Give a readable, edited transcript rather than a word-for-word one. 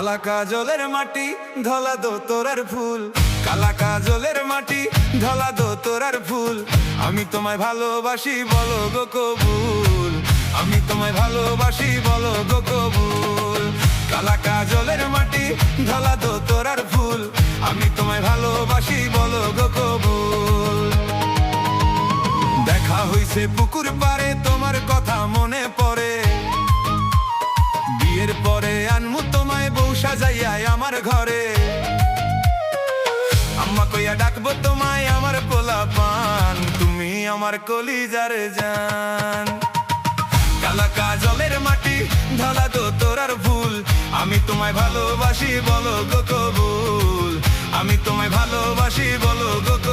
কালা কাজলের মাটি ধলা দো তোরার ফুল, কালা কাজলের মাটি ধলা দো তোরার ফুল। আমি তোমায় ভালোবাসি বলো গো কবুল, আমি তোমায় ভালোবাসি বলো গো কবুল। কালা কাজলের মাটি ধলা দো তোরার ফুল, আমি তোমায় ভালোবাসি বলো গো কবুল। দেখা হইছে পুকুর পারে তোমার কথা মনে পড়ে, বিয়ের পরে আনমু তোমায় বউ সাজাইয়া আমার ঘরে। আম্মা কইয়া ডাকবো তোমায় আমার পোলা পান, তুমি আমার কলিজার জান। কালা কাজলের মাটি ধলা দো তোরার ফুল, আমি তোমায় ভালোবাসি বলো গো কবুল, আমি তোমায় ভালোবাসি বলো গো কবুল।